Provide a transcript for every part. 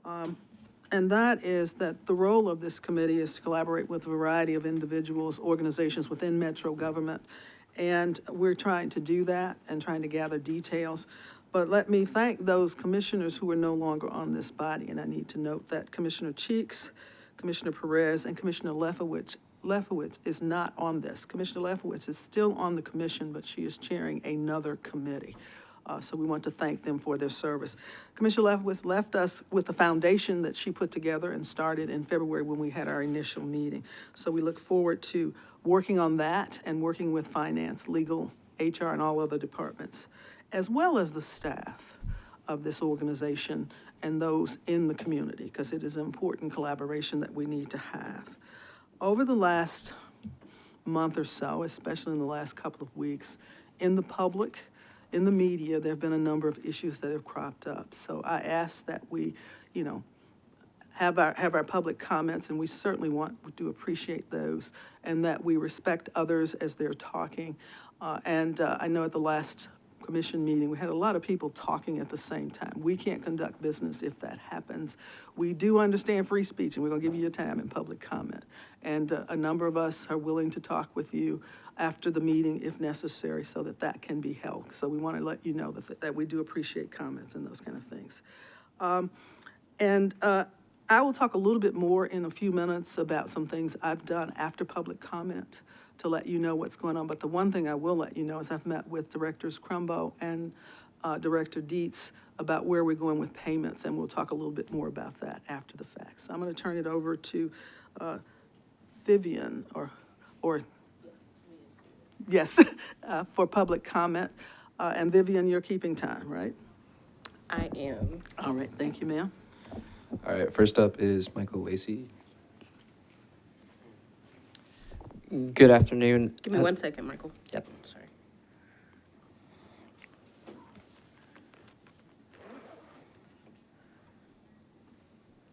And that is that the role of this committee is to collaborate with a variety of individuals, organizations within Metro government. And we're trying to do that and trying to gather details. But let me thank those commissioners who are no longer on this body. And I need to note that Commissioner Cheeks, Commissioner Perez, and Commissioner Lefowitz is not on this. Commissioner Lefowitz is still on the commission, but she is chairing another committee. So we want to thank them for their service. Commissioner Lefowitz left us with the foundation that she put together and started in February when we had our initial meeting. So we look forward to working on that and working with finance, legal, HR, and all other departments, as well as the staff of this organization and those in the community, because it is an important collaboration that we need to have. Over the last month or so, especially in the last couple of weeks, in the public, in the media, there have been a number of issues that have cropped up. So I ask that we, have our public comments, and we certainly do appreciate those, and that we respect others as they're talking. I know at the last commission meeting, we had a lot of people talking at the same time. We can't conduct business if that happens. We do understand free speech, and we're gonna give you your time in public comment. And a number of us are willing to talk with you after the meeting if necessary so that that can be held. So we wanna let you know that we do appreciate comments and those kind of things. I will talk a little bit more in a few minutes about some things I've done after public comment to let you know what's going on. But the one thing I will let you know is I've met with Directors Crumbo and Director Dietz about where we're going with payments, and we'll talk a little bit more about that after the fact. So I'm going to turn it over to Vivian or yes, for public comment. And Vivian, you're keeping time, right? I am. All right, thank you, ma'am. All right, first up is Michael Lacey. Good afternoon. Give me 1 second, Michael. Yep. Sorry.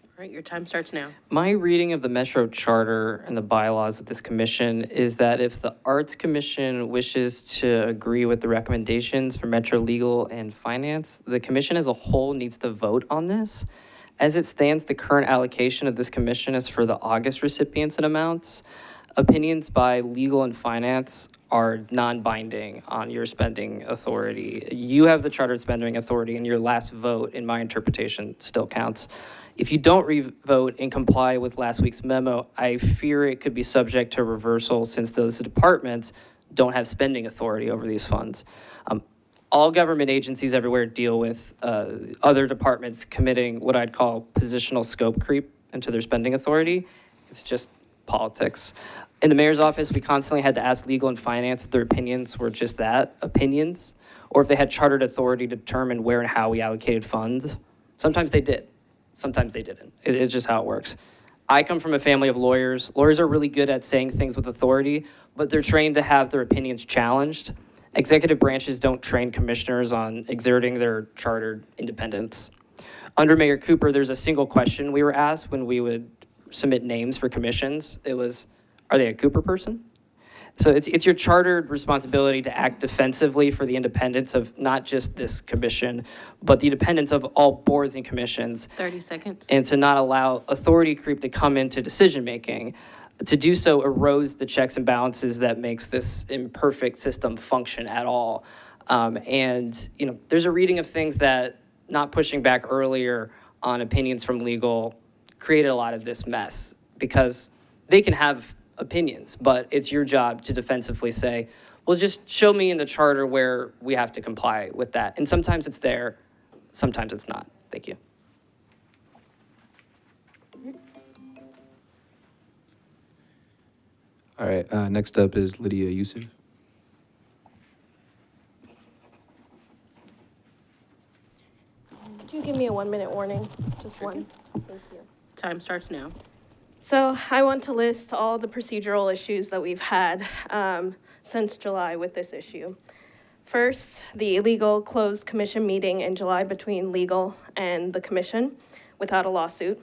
All right, your time starts now. My reading of the Metro Charter and the bylaws of this commission is that if the Arts Commission wishes to agree with the recommendations for Metro Legal and Finance, the commission as a whole needs to vote on this. As it stands, the current allocation of this commission is for the August recipients and amounts. Opinions by Legal and Finance are non-binding on your spending authority. You have the chartered spending authority, and your last vote, in my interpretation, still counts. If you don't re-vote and comply with last week's memo, I fear it could be subject to reversal since those departments don't have spending authority over these funds. All government agencies everywhere deal with other departments committing what I'd call positional scope creep into their spending authority. It's just politics. In the mayor's office, we constantly had to ask Legal and Finance if their opinions were just that, opinions, or if they had chartered authority to determine where and how we allocated funds. Sometimes they did, sometimes they didn't. It's just how it works. I come from a family of lawyers. Lawyers are really good at saying things with authority, but they're trained to have their opinions challenged. Executive branches don't train commissioners on exerting their chartered independence. Under Mayor Cooper, there's a single question we were asked when we would submit names for commissions. It was, are they a Cooper person? So it's your chartered responsibility to act defensively for the independence of not just this commission, but the independence of all boards and commissions. 30 seconds. And to not allow authority creep to come into decision-making. To do so erodes the checks and balances that makes this imperfect system function at all. There's a reading of things that not pushing back earlier on opinions from legal created a lot of this mess, because they can have opinions, but it's your job to defensively say, well, just show me in the charter where we have to comply with that. And sometimes it's there, sometimes it's not. Thank you. All right, next up is Lydia Yusuf. Could you give me a 1 minute warning? Just one. Thank you. Time starts now. So I want to list all the procedural issues that we've had since July with this issue. First, the illegal closed commission meeting in July between legal and the commission without a lawsuit.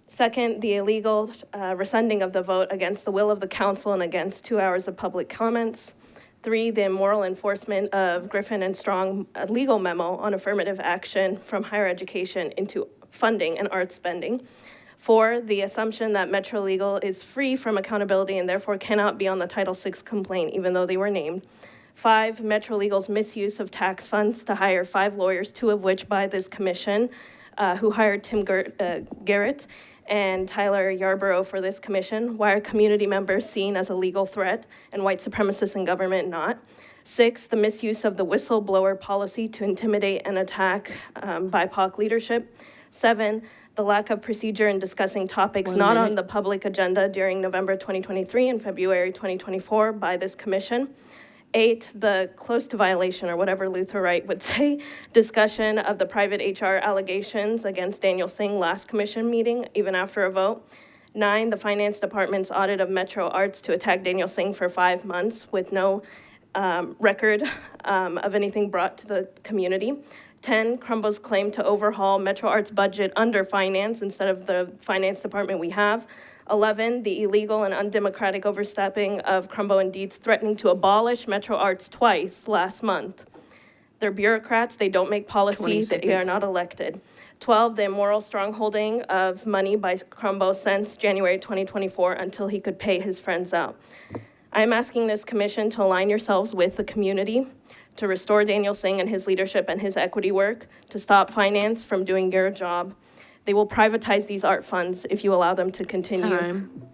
Second, the illegal rescinding of the vote against the will of the council and against 2 hours of public comments. 3, the immoral enforcement of Griffin and Strong legal memo on affirmative action from higher education into funding and art spending. 4, the assumption that Metro Legal is free from accountability and therefore cannot be on the Title VI complaint, even though they were named. 5, Metro Legal's misuse of tax funds to hire 5 lawyers, 2 of which by this commission, who hired Tim Garrett and Tyler Yarborough for this commission. Why are community members seen as a legal threat and white supremacists in government not? 6, the misuse of the whistleblower policy to intimidate and attack BIPOC leadership. 7, the lack of procedure in discussing topics not on the public agenda during November 2023 and February 2024 by this commission. 8, the close to violation, or whatever Luther Wright would say, discussion of the private HR allegations against Daniel Singh last commission meeting, even after a vote. 9, the Finance Department's audit of Metro Arts to attack Daniel Singh for 5 months with no record of anything brought to the community. 10, Crumbo's claim to overhaul Metro Arts budget under finance instead of the finance department we have. 11, the illegal and undemocratic overstepping of Crumbo and Deeds threatening to abolish Metro Arts twice last month. They're bureaucrats, they don't make policy, they are not elected. 12, the immoral strongholding of money by Crumbo since January 2024 until he could pay his friends out. I'm asking this commission to align yourselves with the community, to restore Daniel Singh and his leadership and his equity work, to stop finance from doing your job. They will privatize these art funds if you allow them to continue. Time.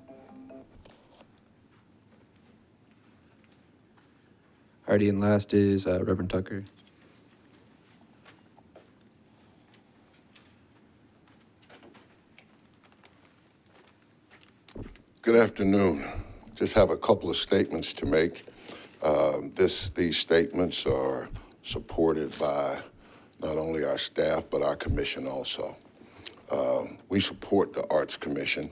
Alrighty, and last is Reverend Tucker. Good afternoon. Just have a couple of statements to make. These statements are supported by not only our staff, but our commission also. We support the Arts Commission,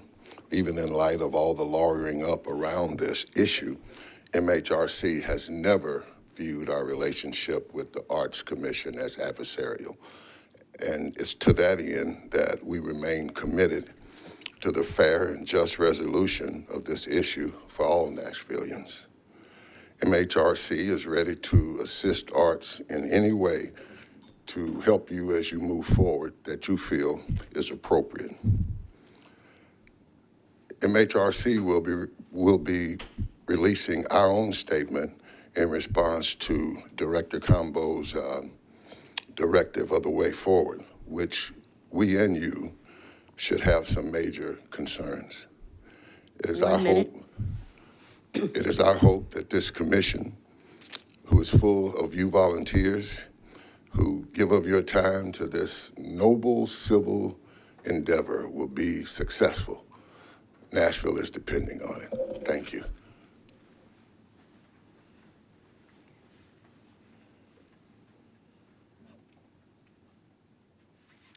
even in light of all the lawyering up around this issue. MHRC has never viewed our relationship with the Arts Commission as adversarial. And it's to that end that we remain committed to the fair and just resolution of this issue for all Nashvillians. MHRC is ready to assist arts in any way to help you as you move forward that you feel is appropriate. MHRC will be releasing our own statement in response to Director Combo's directive of the way forward, which we and you should have some major concerns. It is our hope that this commission, who is full of you volunteers, who give of your time to this noble civil endeavor, will be successful. Nashville is depending on it. Thank you.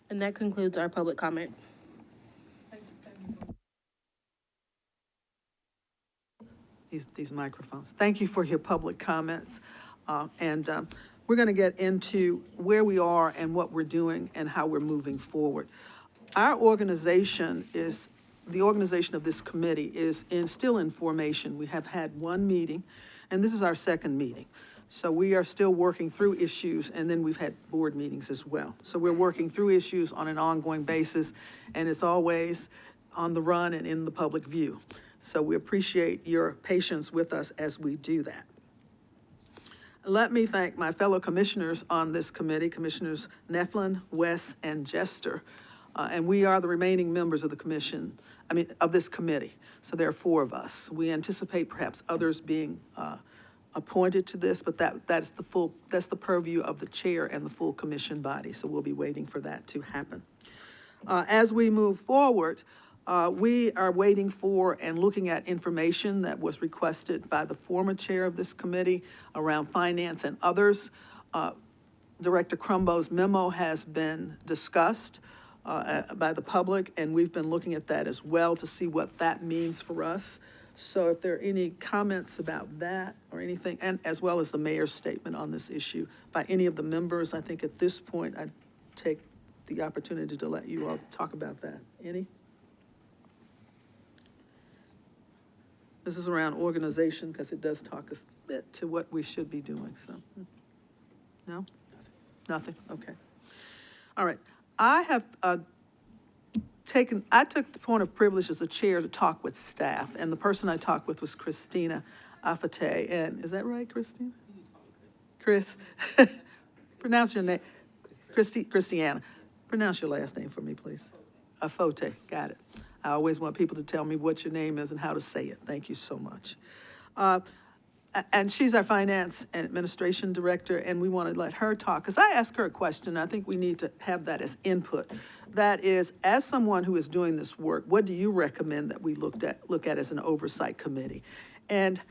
And that concludes our public comment. These microphones. Thank you for your public comments. We're going to get into where we are and what we're doing and how we're moving forward. Our organization is, the organization of this committee is still in formation. We have had one meeting, and this is our second meeting. So we are still working through issues, and then we've had board meetings as well. So we're working through issues on an ongoing basis, and it's always on the run and in the public view. So we appreciate your patience with us as we do that. Let me thank my fellow commissioners on this committee, Commissioners Nefflin, West, and Jester. And we are the remaining members of the commission, of this committee. So there are 4 of us. We anticipate perhaps others being appointed to this, but that's the purview of the chair and the full commission body. So we'll be waiting for that to happen. As we move forward, we are waiting for and looking at information that was requested by the former chair of this committee around finance and others. Director Crumbo's memo has been discussed by the public, and we've been looking at that as well to see what that means for us. So if there are any comments about that or anything, and as well as the mayor's statement on this issue by any of the members, I think at this point I'd take the opportunity to let you all talk about that. Any? This is around organization because it does talk a bit to what we should be doing, so. No? Nothing? Okay. All right. I have I took the point of privilege as the chair to talk with staff, and the person I talked with was Christina Afate, and, is that right, Christina? Chris, pronounce your name, Christiana, pronounce your last name for me, please. Afote, got it. I always want people to tell me what your name is and how to say it. Thank you so much. And she's our finance and administration director, and we want to let her talk, because I asked her a question. I think we need to have that as input. That is, as someone who is doing this work, what do you recommend that we look at as an oversight committee? And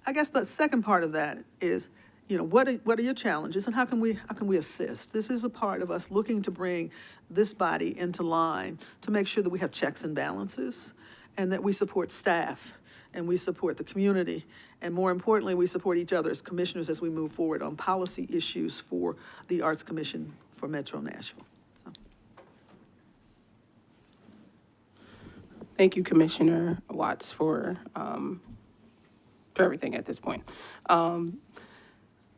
I guess the second part of that is, what are your challenges, and how can we assist? This is a part of us looking to bring this body into line to make sure that we have checks and balances, and that we support staff, and we support the community, and more importantly, we support each other as commissioners as we move forward on policy issues for the Arts Commission for Metro Nashville. So. Thank you, Commissioner Watts, for everything at this point.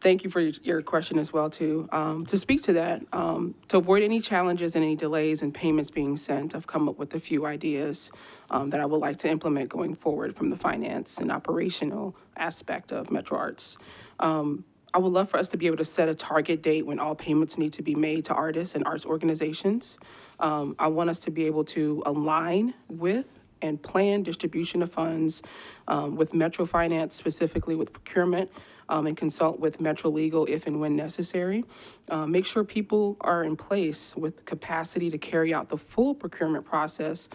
Thank you for your question as well, too. To speak to that, to avoid any challenges and any delays in payments being sent, I've come up with a few ideas that I would like to implement going forward from the finance and operational aspect of Metro Arts. I would love for us to be able to set a target date when all payments need to be made to artists and arts organizations. I want us to be able to align with and plan distribution of funds with Metro Finance, specifically with procurement, and consult with Metro Legal if and when necessary. Make sure people are in place with capacity to carry out the full procurement process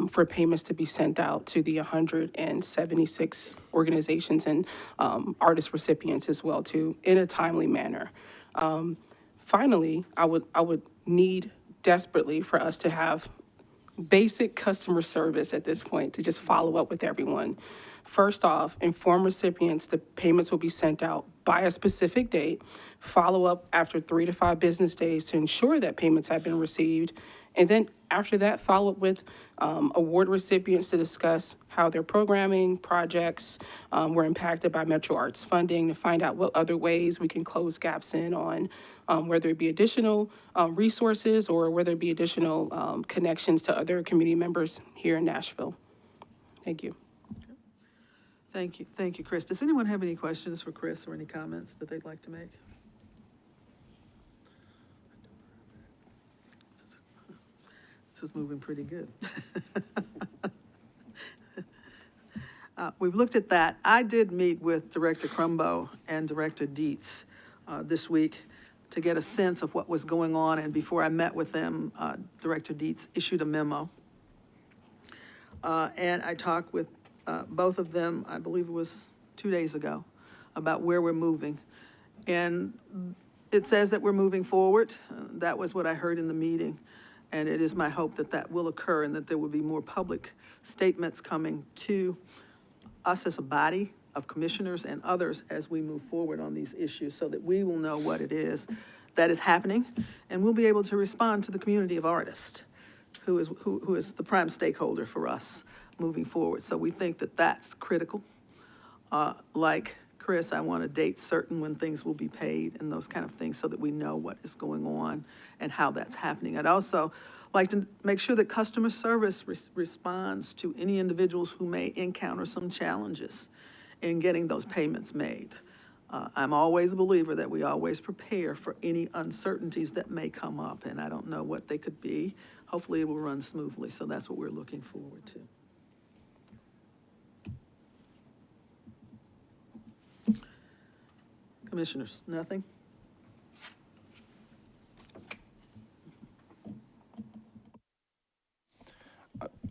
for payments to be sent out to the 176 organizations and artist recipients as well, too, in a timely manner. Finally, I would need desperately for us to have basic customer service at this point to just follow up with everyone. First off, inform recipients the payments will be sent out by a specific date. Follow up after 3 to 5 business days to ensure that payments have been received. And then after that, follow up with award recipients to discuss how their programming projects were impacted by Metro Arts funding, to find out what other ways we can close gaps in on whether it be additional resources or whether it be additional connections to other community members here in Nashville. Thank you. Thank you, Chris. Does anyone have any questions for Chris or any comments that they'd like to make? This is moving pretty good. We've looked at that. I did meet with Director Crumbo and Director Dietz this week to get a sense of what was going on, and before I met with them, Director Dietz issued a memo. And I talked with both of them, I believe it was 2 days ago, about where we're moving. And it says that we're moving forward. That was what I heard in the meeting. And it is my hope that that will occur and that there will be more public statements coming to us as a body of commissioners and others as we move forward on these issues, so that we will know what it is that is happening, and we'll be able to respond to the community of artists, who is the prime stakeholder for us moving forward. So we think that that's critical. Like Chris, I want a date certain when things will be paid and those kind of things, so that we know what is going on and how that's happening. I'd also like to make sure that customer service responds to any individuals who may encounter some challenges in getting those payments made. I'm always a believer that we always prepare for any uncertainties that may come up, and I don't know what they could be. Hopefully it will run smoothly, so that's what we're looking forward to. Commissioners, nothing?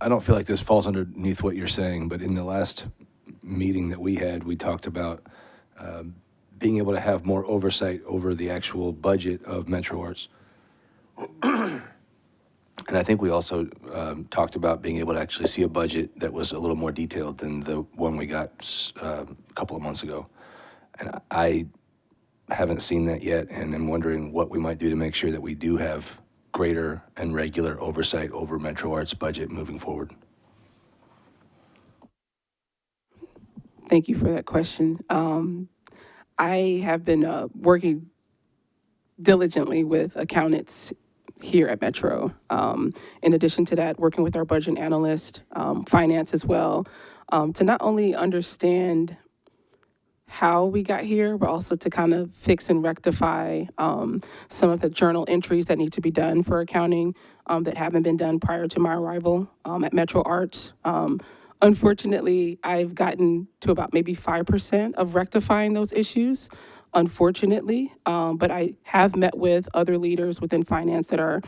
I don't feel like this falls underneath what you're saying, but in the last meeting that we had, we talked about being able to have more oversight over the actual budget of Metro Arts. And I think we also talked about being able to actually see a budget that was a little more detailed than the one we got a couple of months ago. And I haven't seen that yet, and I'm wondering what we might do to make sure that we do have greater and regular oversight over Metro Arts' budget moving forward. Thank you for that question. I have been working diligently with accountants here at Metro. In addition to that, working with our budget analyst, finance as well, to not only understand how we got here, but also to kind of fix and rectify some of the journal entries that need to be done for accounting that haven't been done prior to my arrival at Metro Arts. Unfortunately, I've gotten to about maybe 5% of rectifying those issues, unfortunately. But I have met with other leaders within finance that are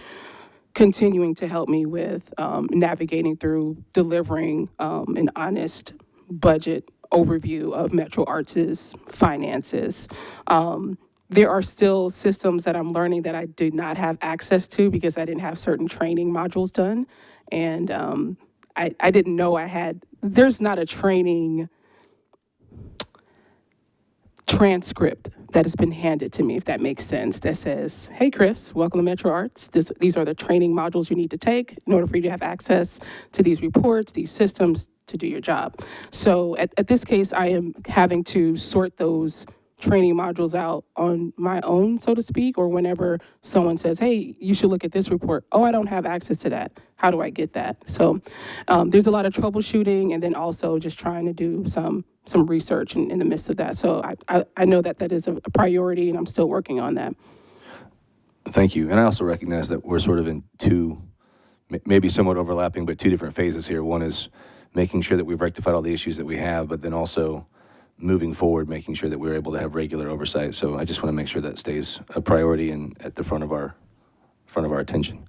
continuing to help me with navigating through delivering an honest budget overview of Metro Arts' finances. There are still systems that I'm learning that I did not have access to because I didn't have certain training modules done. And I didn't know there's not a training transcript that has been handed to me, if that makes sense, that says, hey, Chris, welcome to Metro Arts. These are the training modules you need to take in order for you to have access to these reports, these systems to do your job. So at this case, I am having to sort those training modules out on my own, so to speak, or whenever someone says, hey, you should look at this report. Oh, I don't have access to that. How do I get that? So there's a lot of troubleshooting and then also just trying to do some research in the midst of that. So I know that is a priority and I'm still working on that. Thank you. And I also recognize that we're sort of in two, maybe somewhat overlapping, but two different phases here. One is making sure that we've rectified all the issues that we have, but then also moving forward, making sure that we're able to have regular oversight. So I just want to make sure that stays a priority and at the front of our attention.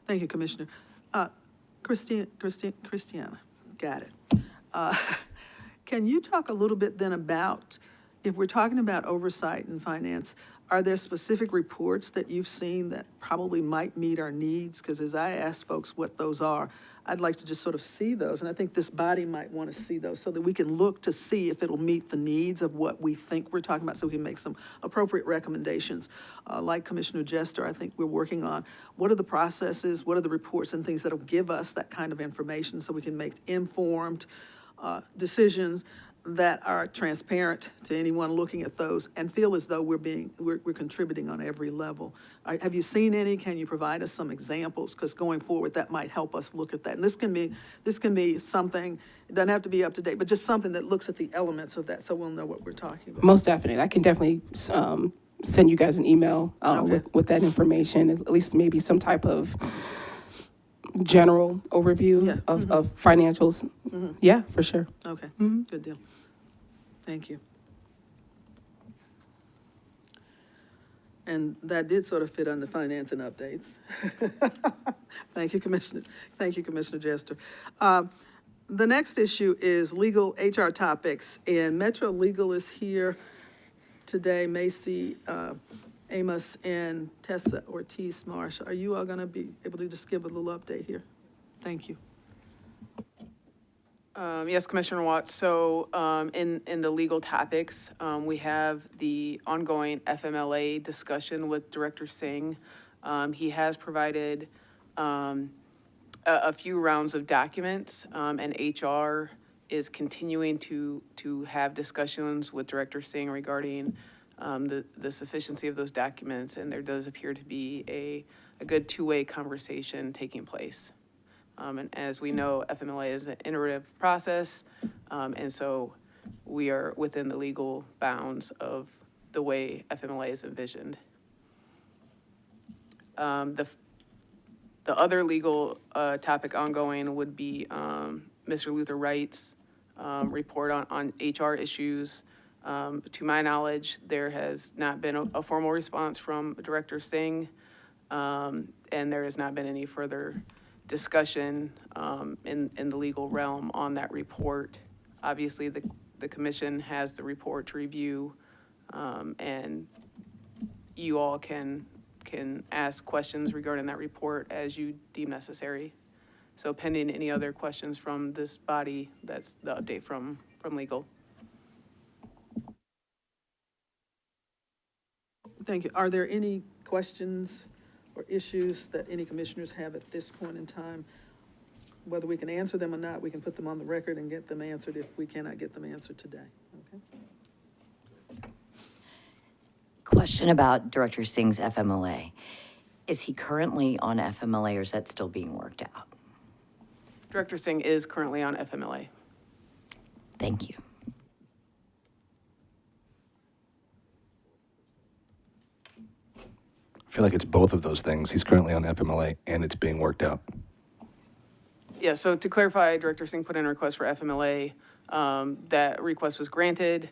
Thank you, Commissioner. Christiana, got it. Can you talk a little bit then about, if we're talking about oversight and finance, are there specific reports that you've seen that probably might meet our needs? Because as I ask folks what those are, I'd like to just sort of see those, and I think this body might want to see those so that we can look to see if it'll meet the needs of what we think we're talking about, so we can make some appropriate recommendations. Like Commissioner Jester, I think we're working on what are the processes, what are the reports and things that'll give us that kind of information so we can make informed decisions that are transparent to anyone looking at those and feel as though we're contributing on every level. Have you seen any? Can you provide us some examples? Because going forward, that might help us look at that. And this can be something, it doesn't have to be up to date, but just something that looks at the elements of that so we'll know what we're talking about. Most definitely. I can definitely send you guys an email Okay. with that information, at least maybe some type of general overview of financials. Mm-hmm. Yeah, for sure. Okay, Good deal. Thank you. And that did sort of fit under finance and updates. Thank you, Commissioner. Thank you, Commissioner Jester. The next issue is legal HR topics, and Metro Legal is here today. Macy Amos and Tessa Ortiz Marsh. Are you all going to be able to just give a little update here? Thank you. Yes, Commissioner Watts. So in the legal topics, we have the ongoing FMLA discussion with Director Singh. He has provided a few rounds of documents, and HR is continuing to have discussions with Director Singh regarding the sufficiency of those documents, and there does appear to be a good two-way conversation taking place. And as we know, FMLA is an iterative process, and so we are within the legal bounds of the way FMLA is envisioned. The other legal topic ongoing would be Mr. Luther Wright's report on HR issues. To my knowledge, there has not been a formal response from Director Singh, and there has not been any further discussion in the legal realm on that report. Obviously, the commission has the report to review, and you all can ask questions regarding that report as you deem necessary. So pending any other questions from this body, that's the update from legal. Thank you. Are there any questions or issues that any commissioners have at this point in time? Whether we can answer them or not, we can put them on the record and get them answered if we cannot get them answered today. Okay. Question about Director Singh's FMLA. Is he currently on FMLA or is that still being worked out? Director Singh is currently on FMLA. Thank you. I feel like it's both of those things. He's currently on FMLA and it's being worked out. Yeah, so to clarify, Director Singh put in a request for FMLA. That request was granted.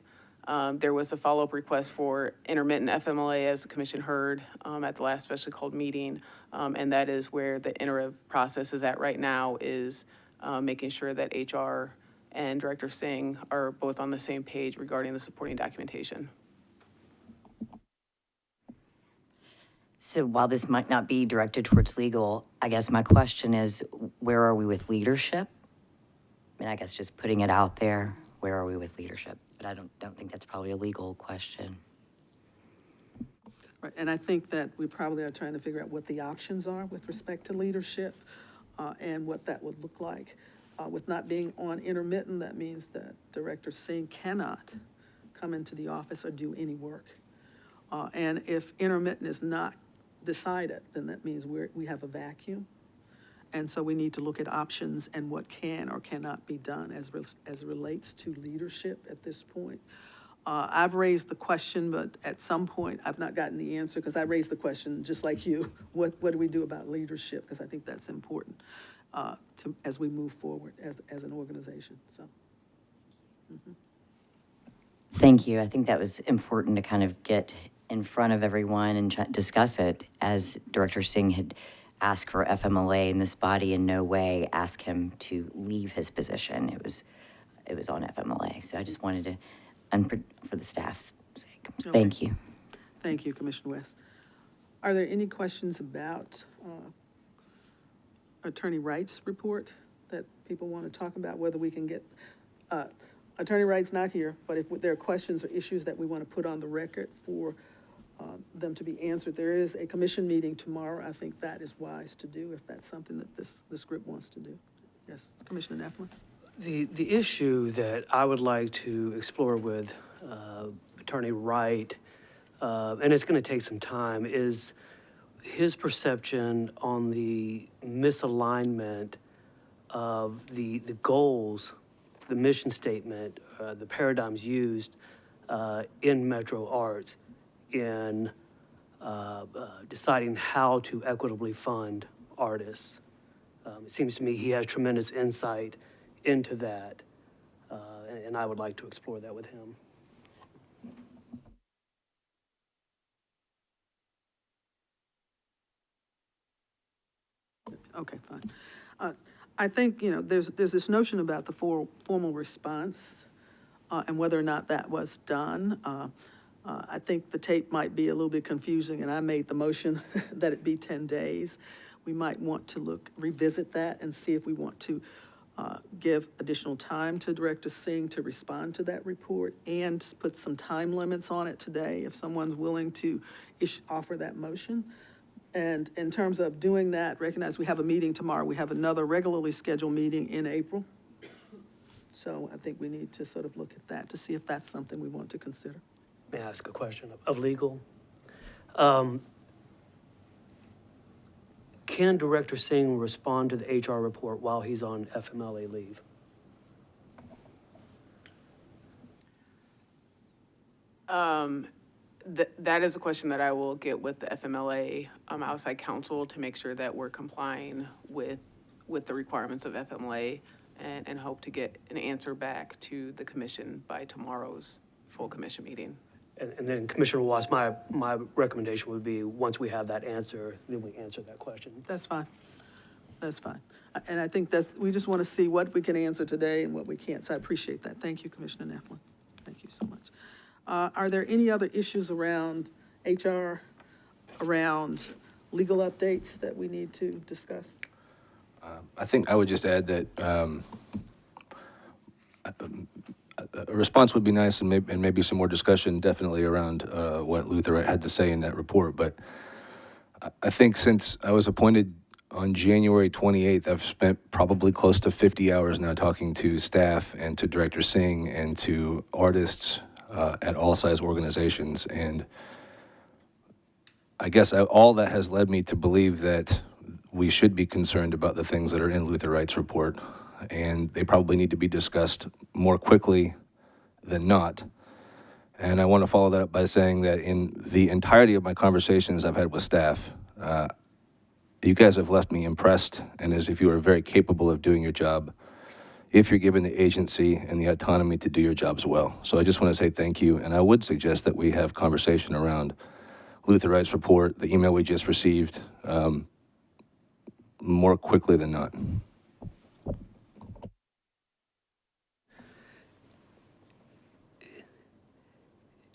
There was a follow-up request for intermittent FMLA, as the commission heard at the last specially called meeting. And that is where the iterative process is at right now, is making sure that HR and Director Singh are both on the same page regarding the supporting documentation. So while this might not be directed towards legal, I guess my question is, where are we with leadership? I mean, I guess just putting it out there, where are we with leadership? But I don't think that's probably a legal question. Right, and I think that we probably are trying to figure out what the options are with respect to leadership and what that would look like. With not being on intermittent, that means that Director Singh cannot come into the office or do any work. And if intermittent is not decided, then that means we have a vacuum. And so we need to look at options and what can or cannot be done as it relates to leadership at this point. I've raised the question, but at some point I've not gotten the answer, because I raised the question just like you. What do we do about leadership? Because I think that's important as we move forward as an organization. So. Thank you. I think that was important to kind of get in front of everyone and discuss it, as Director Singh had asked for FMLA, and this body in no way asked him to leave his position. It was on FMLA. So I just wanted to, for the staff's sake. So Okay. Thank you. Thank you, Commissioner West. Are there any questions about Attorney Wright's report that people want to talk about, whether we can get, Attorney Wright's not here, but if there are questions or issues that we want to put on the record for them to be answered. There is a commission meeting tomorrow. I think that is wise to do if that's something that this group wants to do. Yes, Commissioner Nefflin. The issue that I would like to explore with Attorney Wright, and it's going to take some time, is his perception on the misalignment of the goals, the mission statement, the paradigms used in Metro Arts in deciding how to equitably fund artists. It seems to me he has tremendous insight into that, and I would like to explore that with him. Okay, fine. I think, there's this notion about the formal response and whether or not that was done. I think the tape might be a little bit confusing, and I made the motion that it be 10 days. We might want to revisit that and see if we want to give additional time to Director Singh to respond to that report and put some time limits on it today, if someone's willing to offer that motion. And in terms of doing that, recognize we have a meeting tomorrow. We have another regularly scheduled meeting in April. So I think we need to sort of look at that to see if that's something we want to consider. May I ask a question of legal? Can Director Singh respond to the HR report while he's on FMLA leave? That is a question that I will get with the FMLA outside counsel to make sure that we're complying with the requirements of FMLA, and hope to get an answer back to the commission by tomorrow's full commission meeting. And then Commissioner Watts, my recommendation would be, once we have that answer, then we answer that question. That's fine. That's fine. And I think we just want to see what we can answer today and what we can't. So I appreciate that. Thank you, Commissioner Nefflin. Thank you so much. Are there any other issues around HR, around legal updates that we need to discuss? I think I would just add that a response would be nice, and maybe some more discussion definitely around what Luther had to say in that report. But I think since I was appointed on January 28th, I've spent probably close to 50 hours now talking to staff and to Director Singh and to artists at all size organizations. And I guess all that has led me to believe that we should be concerned about the things that are in Luther Wright's report, and they probably need to be discussed more quickly than not. And I want to follow that up by saying that in the entirety of my conversations I've had with staff, you guys have left me impressed and as if you are very capable of doing your job if you're given the agency and the autonomy to do your jobs well. So I just want to say thank you, and I would suggest that we have conversation around Luther Wright's report, the email we just received, more quickly than not.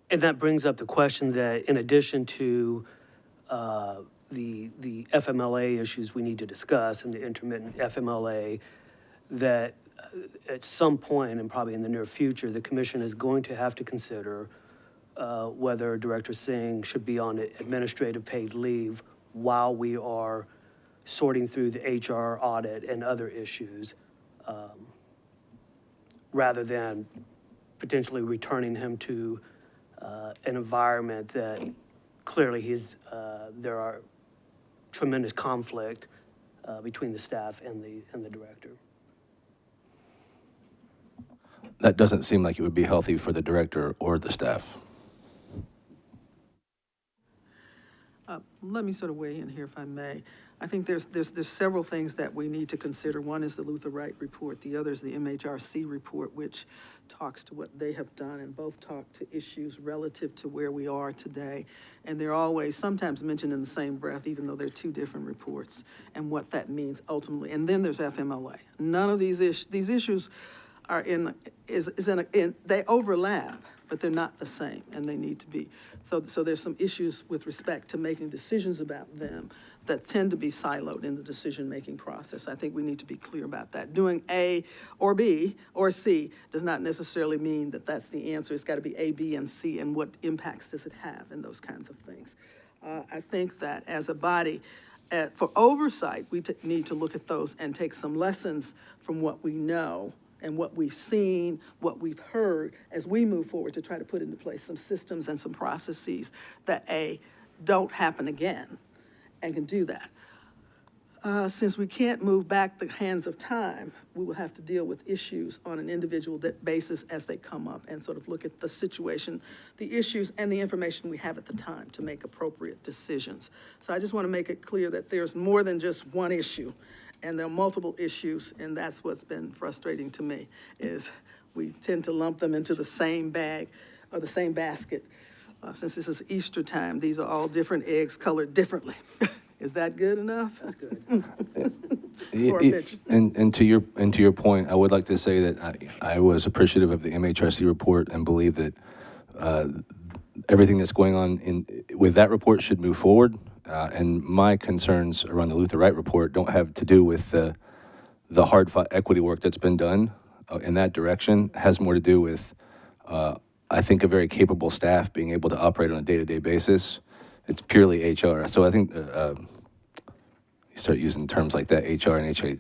And that brings up the question that in addition to the FMLA issues we need to discuss and the intermittent FMLA, that at some point, and probably in the near future, the commission is going to have to consider whether Director Singh should be on administrative paid leave while we are sorting through the HR audit and other issues, rather than potentially returning him to an environment that clearly there are tremendous conflict between the staff and the director. That doesn't seem like it would be healthy for the director or the staff. Let me sort of weigh in here if I may. I think there's several things that we need to consider. One is the Luther Wright report. The other is the MHRC report, which talks to what they have done, and both talk to issues relative to where we are today. And they're always sometimes mentioned in the same breath, even though they're two different reports, and what that means ultimately. And then there's FMLA. None of these issues are they overlap, but they're not the same, and they need to be. So there's some issues with respect to making decisions about them that tend to be siloed in the decision-making process. I think we need to be clear about that. Doing A or B or C does not necessarily mean that that's the answer. It's got to be A, B, and C, and what impacts does it have, and those kinds of things. I think that as a body, for oversight, we need to look at those and take some lessons from what we know and what we've seen, what we've heard, as we move forward to try to put into place some systems and some processes that don't happen again and can do that. Since we can't move back the hands of time, we will have to deal with issues on an individual basis as they come up and sort of look at the situation, the issues, and the information we have at the time to make appropriate decisions. So I just want to make it clear that there's more than just one issue, and there are multiple issues, and that's what's been frustrating to me, is we tend to lump them into the same bag or the same basket. Since this is Easter time, these are all different eggs colored differently. Is that good enough? That's good. And to your point, I would like to say that I was appreciative of the MHRC report and believe that everything that's going on with that report should move forward. And my concerns around the Luther Wright report don't have to do with the hard-fought equity work that's been done in that direction. It has more to do with, I think, a very capable staff being able to operate on a day-to-day basis. It's purely HR. So I think you start using terms like that, HR and HA,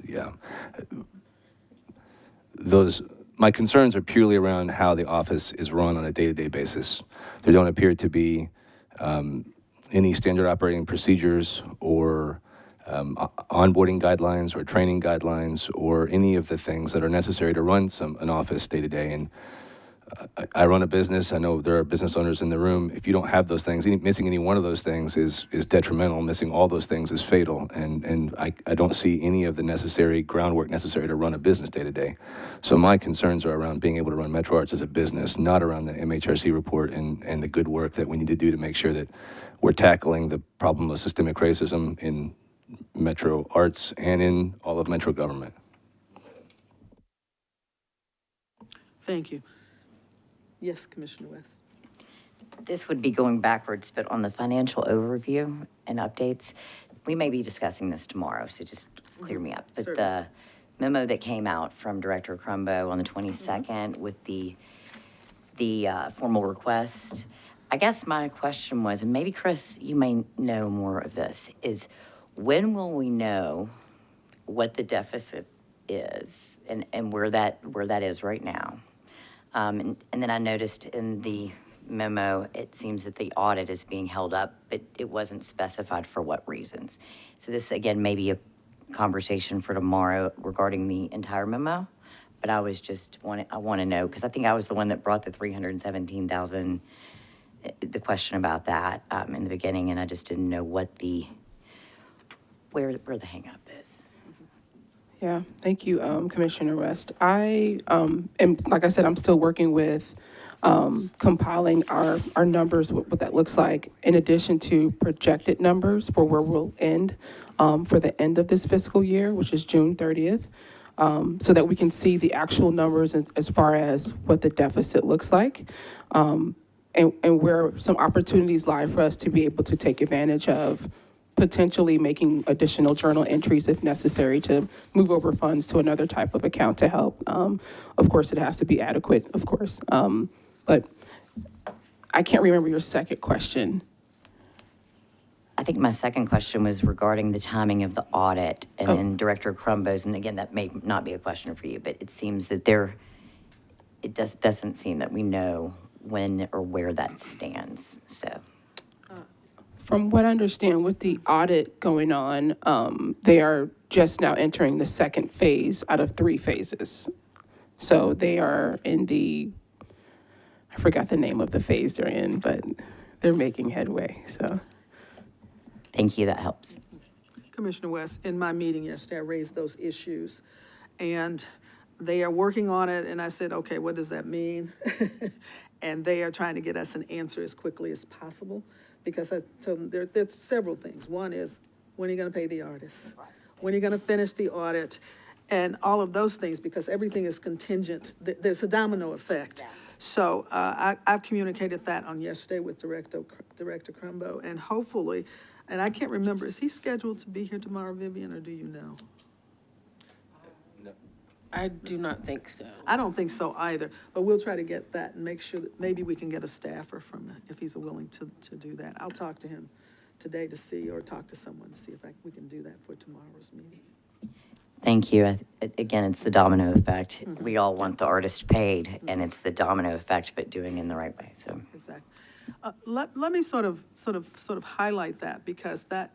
yeah. My concerns are purely around how the office is run on a day-to-day basis. There don't appear to be any standard operating procedures or onboarding guidelines or training guidelines or any of the things that are necessary to run an office day-to-day. And I run a business. I know there are business owners in the room. If you don't have those things, missing any one of those things is detrimental. Missing all those things is fatal. And I don't see any of the necessary groundwork necessary to run a business day to day. So my concerns are around being able to run Metro Arts as a business, not around the MHRC report and the good work that we need to do to make sure that we're tackling the problem of systemic racism in Metro Arts and in all of Metro government. Thank you. Yes, Commissioner West. This would be going backwards, but on the financial overview and updates, we may be discussing this tomorrow, so just clear me up. But the memo that came out from Director Crumbo on the 22nd with the formal request, I guess my question was, and maybe Chris, you may know more of this, is when will we know what the deficit is and where that is right now? And then I noticed in the memo, it seems that the audit is being held up, but it wasn't specified for what reasons. So this, again, may be a conversation for tomorrow regarding the entire memo, but I want to know, because I think I was the one that brought the 317,000, the question about that in the beginning, and I just didn't know where the hangup is. Yeah, thank you, Commissioner West. I am, like I said, I'm still working with compiling our numbers, what that looks like, in addition to projected numbers for where we'll end for the end of this fiscal year, which is June 30th, so that we can see the actual numbers as far as what the deficit looks like, and where some opportunities lie for us to be able to take advantage of potentially making additional journal entries if necessary to move over funds to another type of account to help. Of course, it has to be adequate, of course. But I can't remember your second question. I think my second question was regarding the timing of the audit, and then Director Crumbo's, and again, that may not be a question for you, but it seems that doesn't seem that we know when or where that stands, so. From what I understand, with the audit going on, they are just now entering the second phase out of 3 phases. So they are in I forgot the name of the phase they're in, but they're making headway, so. Thank you, that helps. Commissioner West, in my meeting yesterday, I raised those issues, and they are working on it, and I said, okay, what does that mean? And they are trying to get us an answer as quickly as possible, because I told them there's several things. One is, when are you gonna pay the artists? When are you gonna finish the audit? And all of those things, because everything is contingent. There's a domino effect. So I've communicated that on yesterday with Director Crumbo, and hopefully, and I can't remember, is he scheduled to be here tomorrow, Vivian, or do you know? I do not think so. I don't think so either, but we'll try to get that and make sure that maybe we can get a staffer from, if he's willing to do that. I'll talk to him today to see, or talk to someone to see if we can do that for tomorrow's meeting. Thank you. Again, it's the domino effect. We all want the artist paid, and it's the domino effect, but doing it in the right way, so. Exactly. Let me sort of highlight that, because that,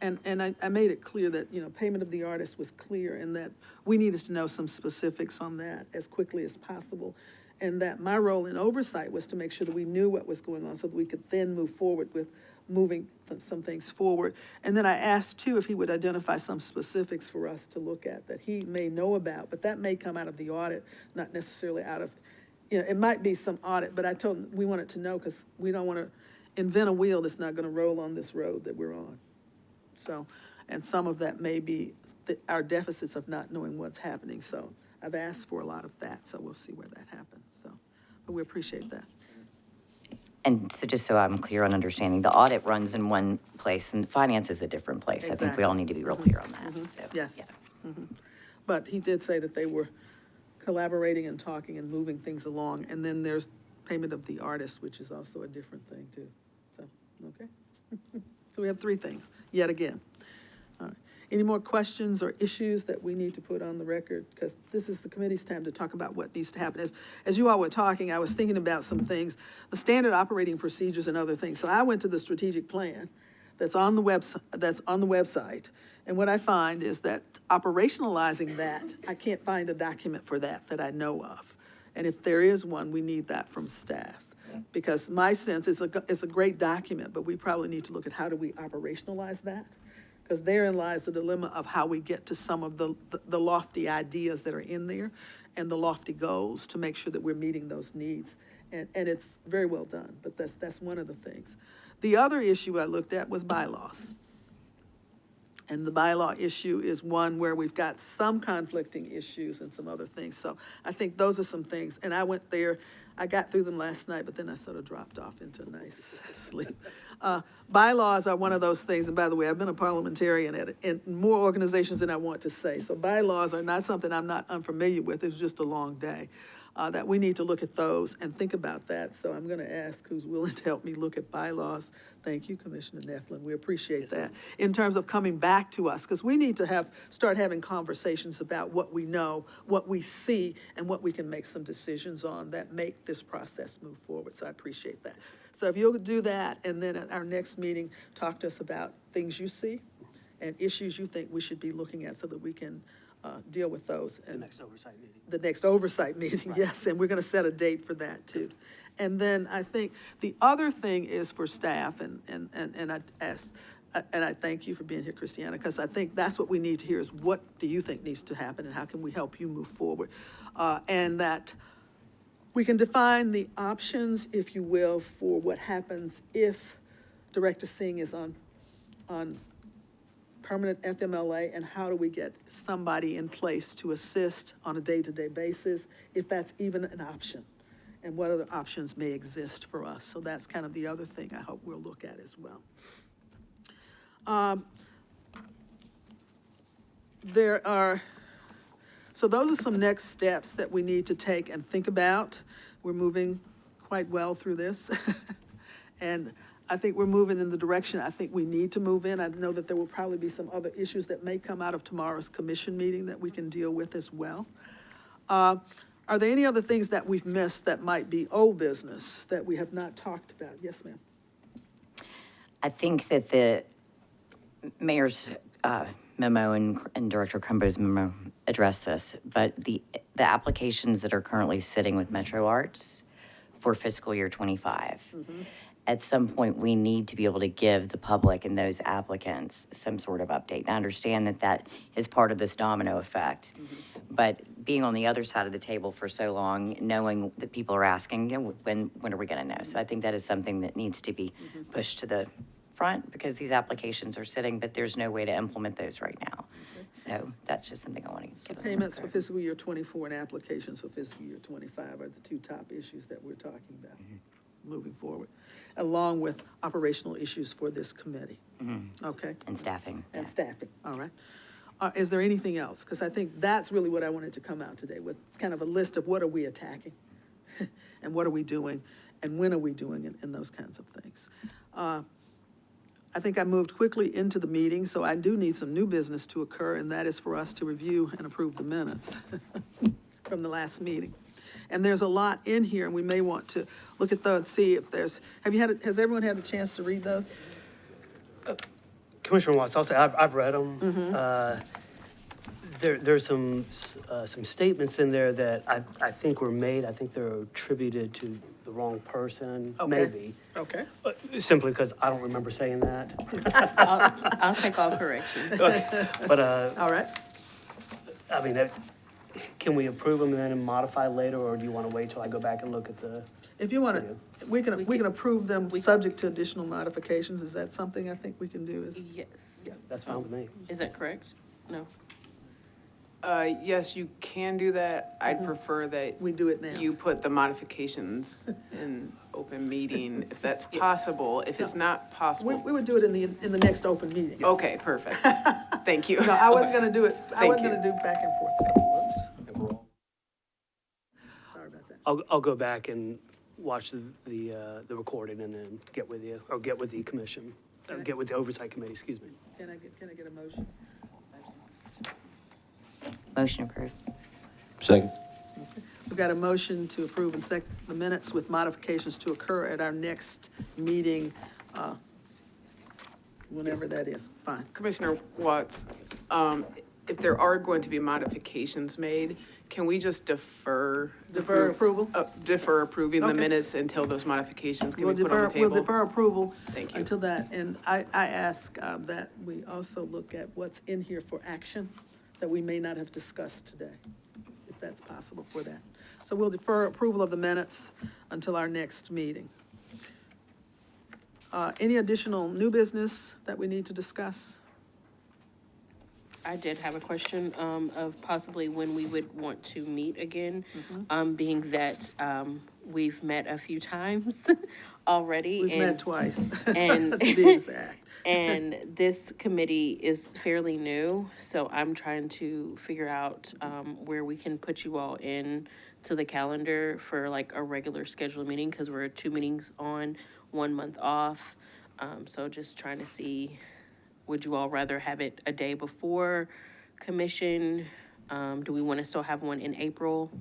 and I made it clear that, payment of the artist was clear, and that we needed to know some specifics on that as quickly as possible. And that my role in oversight was to make sure that we knew what was going on so that we could then move forward with moving some things forward. And then I asked too if he would identify some specifics for us to look at that he may know about, but that may come out of the audit, not necessarily out of, it might be some audit, but I told him we wanted to know, because we don't want to invent a wheel that's not going to roll on this road that we're on. So, and some of that may be our deficits of not knowing what's happening. So I've asked for a lot of that, so we'll see where that happens. So, but we appreciate that. And so just so I'm clear on understanding, the audit runs in one place and finance is a different place. I think we all need to be real clear on that, so. Yes. Yeah. But he did say that they were collaborating and talking and moving things along. And then there's payment of the artist, which is also a different thing too. So, okay. So we have 3 things, yet again. All right. Any more questions or issues that we need to put on the record? Because this is the committee's time to talk about what needs to happen. As you all were talking, I was thinking about some things, the standard operating procedures and other things. So I went to the strategic plan that's on the website. And what I find is that operationalizing that, I can't find a document for that I know of. And if there is one, we need that from staff. Because my sense is it's a great document, but we probably need to look at how do we operationalize that? Because therein lies the dilemma of how we get to some of the lofty ideas that are in there and the lofty goals to make sure that we're meeting those needs. And it's very well done, but that's one of the things. The other issue I looked at was bylaws. And the bylaw issue is one where we've got some conflicting issues and some other things. So I think those are some things. And I went there, I got through them last night, but then I sort of dropped off into a nice sleep. Bylaws are one of those things. And by the way, I've been a parliamentarian in more organizations than I want to say. So bylaws are not something I'm not unfamiliar with. It was just a long day. that we need to look at those and think about that. So I'm gonna ask who's willing to help me look at bylaws. Thank you, Commissioner Nefflin, we appreciate that. In terms of coming back to us, because we need to start having conversations about what we know, what we see, and what we can make some decisions on that make this process move forward, so I appreciate that. So if you'll do that, and then at our next meeting, talk to us about things you see and issues you think we should be looking at so that we can deal with those. The next oversight meeting. The next oversight meeting, yes, and we're gonna set a date for that too. And then I think the other thing is for staff, and I ask, and I thank you for being here, Christiana, because I think that's what we need to hear is what do you think needs to happen and how can we help you move forward? And that we can define the options, if you will, for what happens if Director Singh is on permanent FMLA, and how do we get somebody in place to assist on a day-to-day basis, if that's even an option, and what other options may exist for us. So that's kind of the other thing I hope we'll look at as well. So those are some next steps that we need to take and think about. We're moving quite well through this. And I think we're moving in the direction I think we need to move in. I know that there will probably be some other issues that may come out of tomorrow's commission meeting that we can deal with as well. Are there any other things that we've missed that might be old business that we have not talked about? Yes, ma'am. I think that the mayor's memo and Director Crumbo's memo address this, but the applications that are currently sitting with Metro Arts for fiscal year 25, at some point, we need to be able to give the public and those applicants some sort of update. And I understand that that is part of this domino effect, but being on the other side of the table for so long, knowing that people are asking, you know, when are we going to know? So I think that is something that needs to be pushed to the front, because these applications are sitting, but there's no way to implement those right now. So that's just something I want to get on the Payments for record. fiscal year 24 and applications for fiscal year 25 are the two top issues that we're talking about moving forward, along with operational issues for this committee. Okay? And staffing. And yeah. staffing, all right. Is there anything else? Because I think that's really what I wanted to come out today with, kind of a list of what are we attacking and what are we doing and when are we doing it, and those kinds of things. I think I moved quickly into the meeting, so I do need some new business to occur, and that is for us to review and approve the minutes from the last meeting. And there's a lot in here, and we may want to look at those, see if there's, has everyone had a chance to read those? Commissioner Watts, I'll say I've read them. There's some statements in there that I think were made. I think they're attributed to the wrong person, Okay. maybe. Okay. Simply because I don't remember saying that. I'll take all corrections. But, All right. I mean, can we approve them and then modify later, or do you want to wait till I go back and look at the? If you want to, we can approve them subject to additional modifications. Is that something I think we can do? Yes. Yeah, that's fine with me. Is that correct? No. Yes, you can do that. I'd prefer that We do it now. you put the modifications in open meeting, if that's possible. If it's not We possible, would do it in the next open meeting. okay, perfect. Thank you. No, I wasn't gonna do it, I Thank wasn't gonna do back and forth. So, whoops. Sorry about that. I'll go back and watch the recording and then get with you, or get with the commission, or get with the oversight committee, excuse me. Can I get a motion? Motion approved. Second. We've got a motion to approve and second the minutes with modifications to occur at our next meeting, whenever that is, fine. Commissioner Watts, if there are going to be modifications made, can we just defer? Defer approval? Defer approving the Okay. minutes until those modifications can We'll be put on the we'll table? defer approval. Thank you. Until that, and I ask that we also look at what's in here for action that we may not have discussed today, if that's possible for that. So we'll defer approval of the minutes until our next meeting. Any additional new business that we need to discuss? I did have a question of possibly when we would want to meet again, being that we've met a few times already. We've met twice, and- to be exact. And this committee is fairly new, so I'm trying to figure out where we can put you all in to the calendar for like a regular scheduled meeting, because we're 2 meetings on, 1 month off. So just trying to see, would you all rather have it a day before commission? Do we want to still have one in April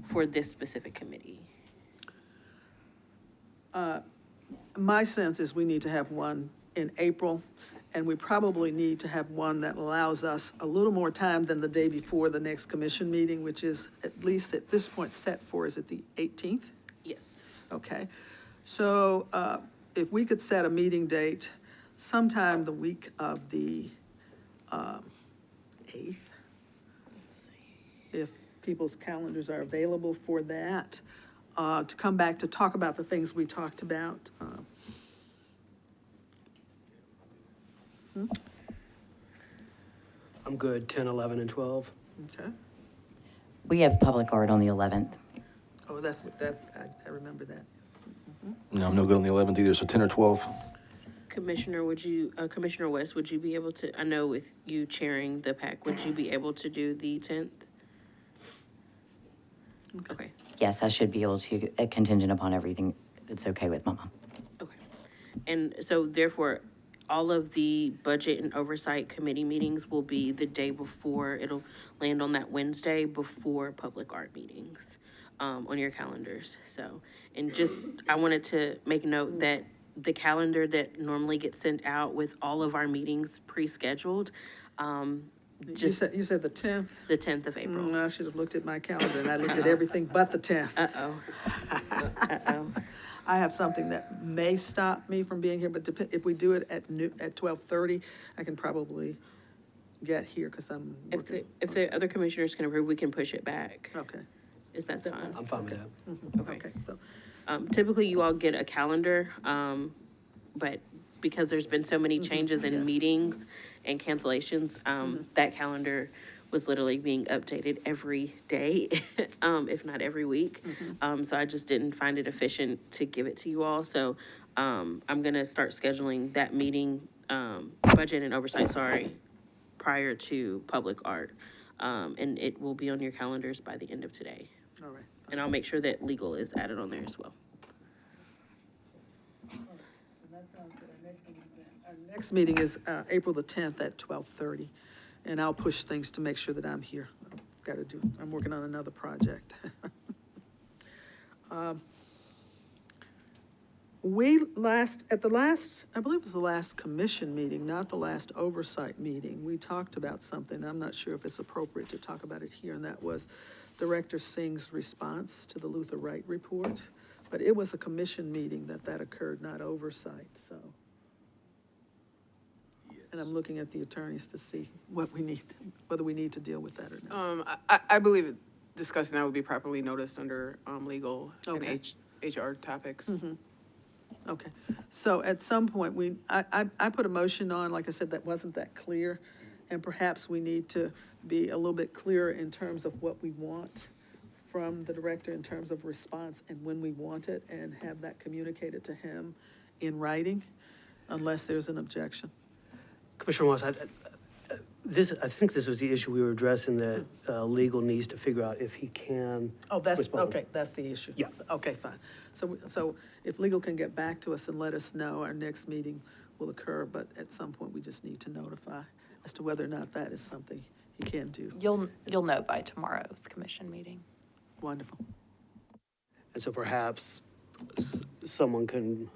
for this specific committee? My sense is we need to have one in April, and we probably need to have one that allows us a little more time than the day before the next commission meeting, which is at least at this point set for, is it the 18th? Yes. Okay, so if we could set a meeting date sometime the week of the 8th, if people's calendars are available for that, to come back to talk about the things we talked about. I'm good, 10, 11, and 12. Okay, We have public art on the 11th. oh, that's what, I remember that. No, I'm no good on the 11th either, so 10 or 12. Commissioner, Commissioner West, would you be able to, I know with you chairing the PAC, would you be able to do the 10th? Okay, Yes, I should be able to, contingent upon everything that's okay with Mama. okay. And so therefore, all of the budget and oversight committee meetings will be the day before, it'll land on that Wednesday before public art meetings, on your calendars, so. And just, I wanted to make note that the calendar that normally gets sent out with all of our meetings pre-scheduled, You said the 10th? the 10th of April. I should have looked at my calendar, and I looked at everything but the 10th. Uh-oh. Uh-oh. I have something that may stop me from being here, but if we do it at 12:30, I can probably get here, because I'm working. If the other commissioners can approve, we can push it back. Okay, Is that fine? I'm fine with that. okay, so, Typically, you all get a calendar, but because there's been so many changes in Yes. meetings and cancellations, that calendar was literally being updated every day, if not every week. So I just didn't find it efficient to give it to you all. So I'm gonna start scheduling that meeting, budget and oversight, prior to public art. And it will be on your calendars by the end of today. all right. And I'll make sure that legal is added on there as well. Our next meeting is April the 10th at 12:30, and I'll push things to make sure that I'm here. I'm working on another project. I believe it was the last commission meeting, not the last oversight meeting, we talked about something. I'm not sure if it's appropriate to talk about it here, and that was Director Singh's response to the Luther Wright report. But it was a commission meeting that occurred, not oversight, so. And I'm looking at the attorneys to see whether we need to deal with that or not. I believe discussing that would be properly noticed under legal Okay. and HR topics. Okay, so at some point, I put a motion on, like I said, that wasn't that clear, and perhaps we need to be a little bit clearer in terms of what we want from the director in terms of response and when we want it, and have that communicated to him in writing, unless there's an objection. Commissioner Moss, I think this was the issue we were addressing, that legal needs to figure out if he can Oh, that's, respond. okay, that's the issue. Yeah. Okay, fine. So if legal can get back to us and let us know, our next meeting will occur, but at some point, we just need to notify as to whether or not that is something he can do. You'll know by tomorrow's commission meeting. Wonderful. And so perhaps someone can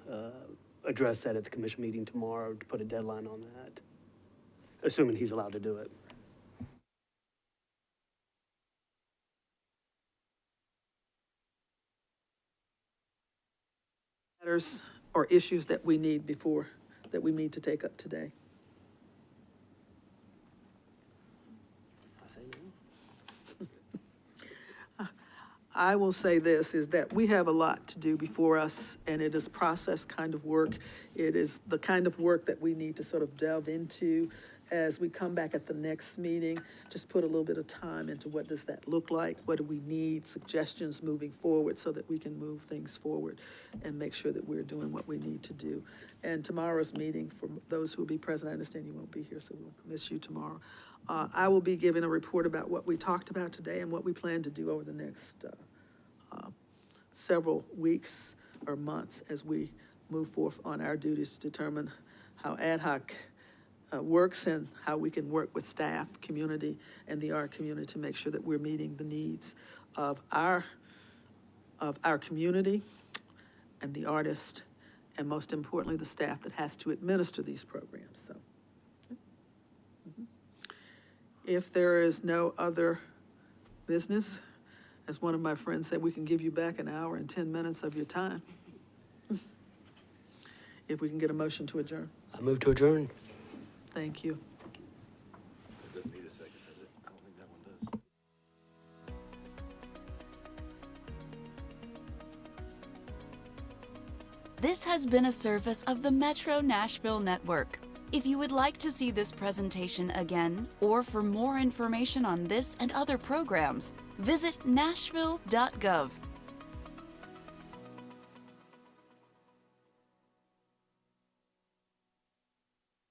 address that at the commission meeting tomorrow to put a deadline on that, assuming he's allowed to do it. Matters or issues that we need to take up today. I say no. I will say this, is that we have a lot to do before us, and it is process kind of work. It is the kind of work that we need to sort of delve into as we come back at the next meeting. Just put a little bit of time into what does that look like? What do we need? Suggestions moving forward so that we can move things forward and make sure that we're doing what we need to do. And tomorrow's meeting, for those who will be present, I understand you won't be here, so we'll miss you tomorrow. I will be giving a report about what we talked about today and what we plan to do over the next several weeks or months as we move forth on our duties to determine how ad hoc works and how we can work with staff, community, and the art community to make sure that we're meeting the needs of our community and the artist, and most importantly, the staff that has to administer these programs. So, if there is no other business, as one of my friends said, we can give you back an hour and 10 minutes of your time. If we can get a motion to adjourn. I move to adjourn. Thank you. It doesn't need a second, does it? I don't think that one does. This has been a service of the Metro Nashville Network. If you would like to see this presentation again, or for more information on this and other programs, visit nashville.gov.